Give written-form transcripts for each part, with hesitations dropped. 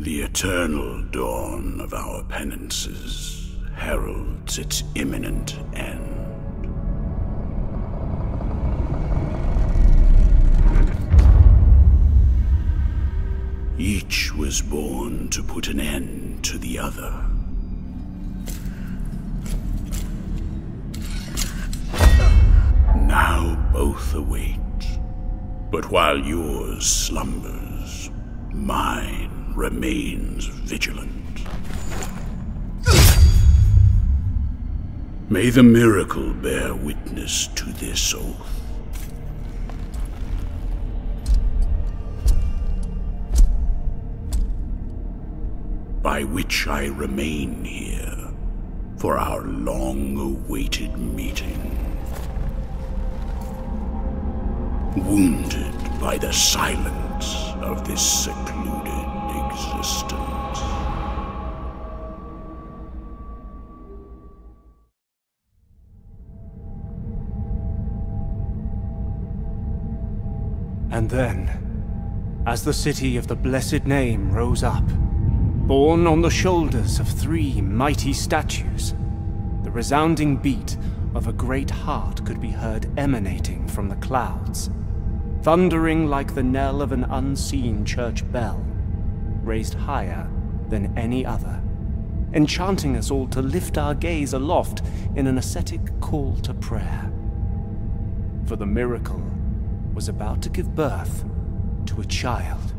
The eternal dawn of our penances heralds its imminent end. Each was born to put an end to the other. Now both await, but while yours slumbers, mine remains vigilant. May the miracle bear witness to this oath. By which I remain here for our long-awaited meeting. Wounded by the silence of this secluded existence. And then, as the city of the blessed name rose up, borne on the shoulders of 3 mighty statues, the resounding beat of a great heart could be heard emanating from the clouds, thundering like the knell of an unseen church bell, raised higher than any other, enchanting us all to lift our gaze aloft in an ascetic call to prayer. For the miracle was about to give birth to a child.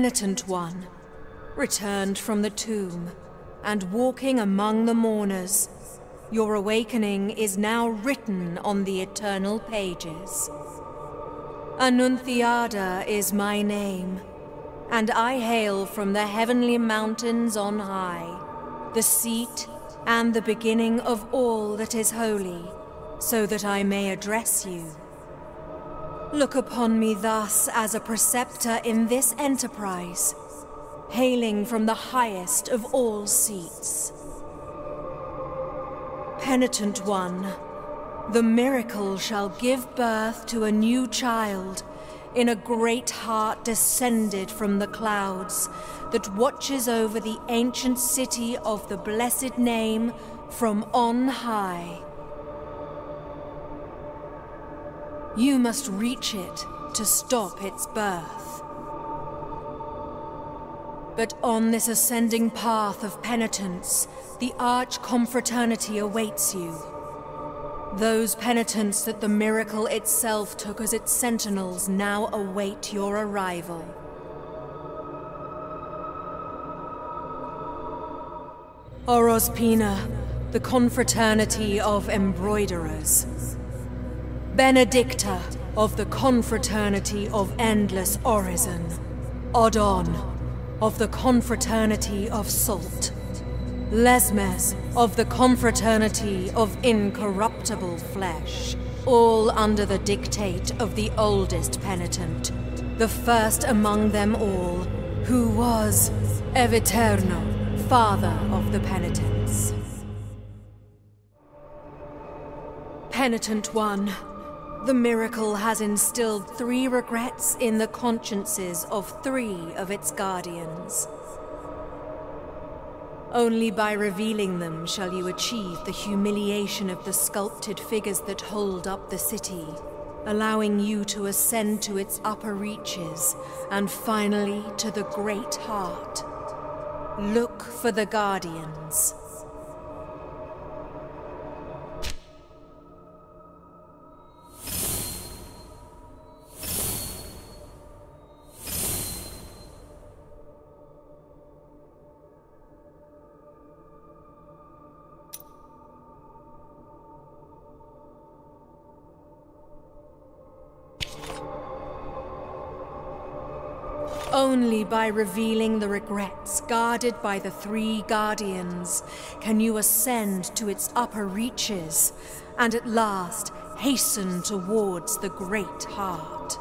Penitent one, returned from the tomb, and walking among the mourners, your awakening is now written on the eternal pages. Annunciada is my name, and I hail from the heavenly mountains on high, the seat and the beginning of all that is holy, so that I may address you. Look upon me thus as a preceptor in this enterprise, hailing from the highest of all seats. Penitent one, the miracle shall give birth to a new child in a great heart descended from the clouds that watches over the ancient city of the blessed name from on high. You must reach it to stop its birth. But on this ascending path of penitence, the arch-confraternity awaits you. Those penitents that the miracle itself took as its sentinels now await your arrival. Orospina, the confraternity of embroiderers. Benedicta of the confraternity of endless orison. Odon of the confraternity of salt. Lesmes of the confraternity of incorruptible flesh, all under the dictate of the oldest penitent, the first among them all, who was Eviterno, father of the penitents. Penitent one, the miracle has instilled 3 regrets in the consciences of 3 of its guardians. Only by revealing them shall you achieve the humiliation of the sculpted figures that hold up the city, allowing you to ascend to its upper reaches, and finally to the great heart. Look for the guardians. Only by revealing the regrets guarded by the 3 guardians can you ascend to its upper reaches, and at last hasten towards the great heart.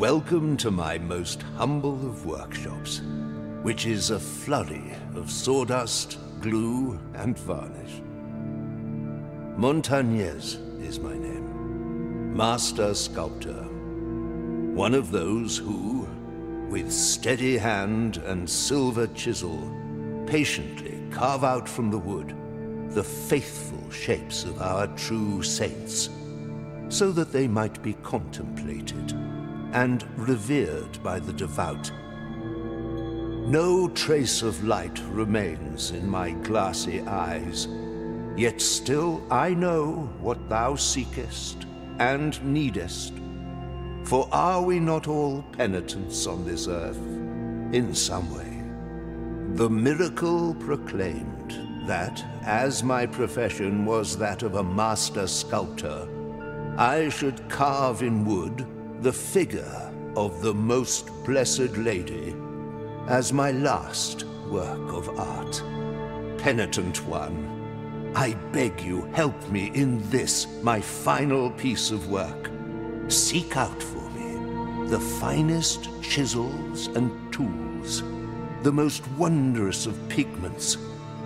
Welcome to my most humble of workshops, which is a flurry of sawdust, glue, and varnish. Montagnez is my name, Master Sculptor. One of those who, with steady hand and silver chisel, patiently carve out from the wood the faithful shapes of our true saints, so that they might be contemplated and revered by the devout. No trace of light remains in my glassy eyes, yet still I know what thou seekest and needest. For are we not all penitents on this earth, in some way? The miracle proclaimed that, as my profession was that of a master sculptor, I should carve in wood the figure of the Most Blessed Lady as my last work of art. Penitent one, I beg you help me in this, my final piece of work. Seek out for me the finest chisels and tools, the most wondrous of pigments,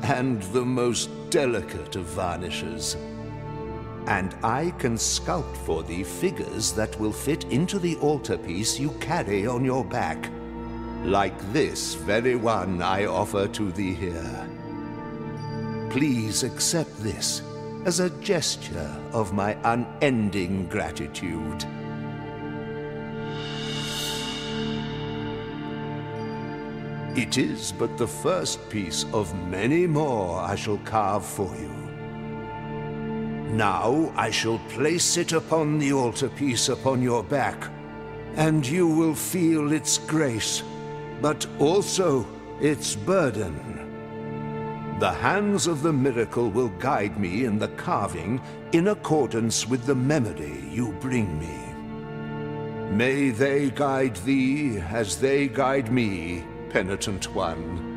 and the most delicate of varnishes. And I can sculpt for thee figures that will fit into the altarpiece you carry on your back, like this very one I offer to thee here. Please accept this as a gesture of my unending gratitude. It is but the first piece of many more I shall carve for you. Now I shall place it upon the altarpiece upon your back, and you will feel its grace, but also its burden. The hands of the miracle will guide me in the carving in accordance with the memory you bring me. May they guide thee as they guide me, penitent one.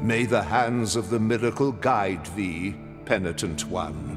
May the hands of the miracle guide thee, penitent one.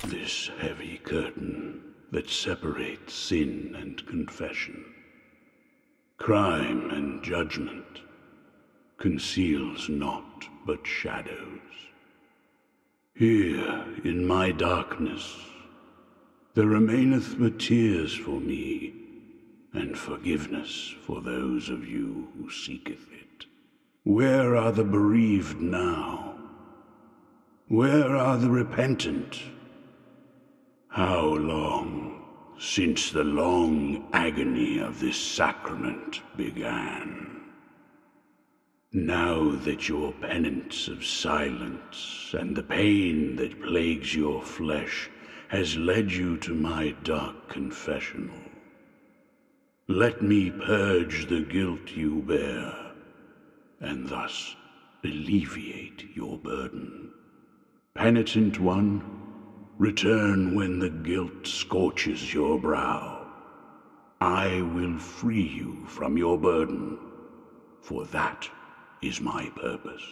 This heavy curtain that separates sin and confession, crime and judgment, conceals naught but shadows. Here, in my darkness, there remaineth but tears for me, and forgiveness for those of you who seeketh it. Where are the bereaved now? Where are the repentant? How long since the long agony of this sacrament began? Now that your penance of silence and the pain that plagues your flesh has led you to my dark confessional. Let me purge the guilt you bear, and thus alleviate your burden. Penitent one, return when the guilt scorches your brow. I will free you from your burden, for that is my purpose.